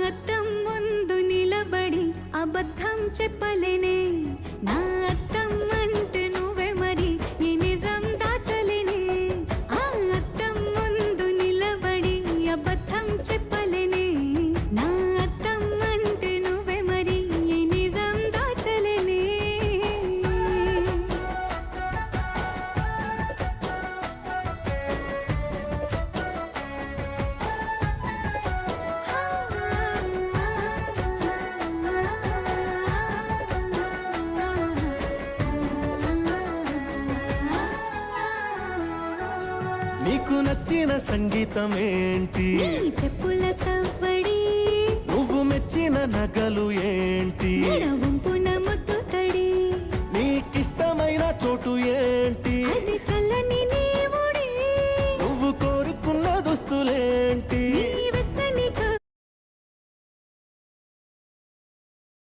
అద్దం ముందు నిలబడి అబద్ధం చెప్పలేనే నా అద్దం అంటే నువ్వే మరి ఈ నిజం దాచలేనే ఆ అద్దం ముందు నిలబడి అబద్ధం చెప్పలేనే నా అద్దం అంటే నువ్వే మరి ఈ నిజం దాచలేనే నీకు నచ్చిన సంగీతం ఏంటి నీ చెప్పుల సవ్వడి నువ్వు మెచ్చిన నగలు ఏంటి నడవంపున ముద్దు తడి నీకిష్టమైన చోటు ఏంటి అది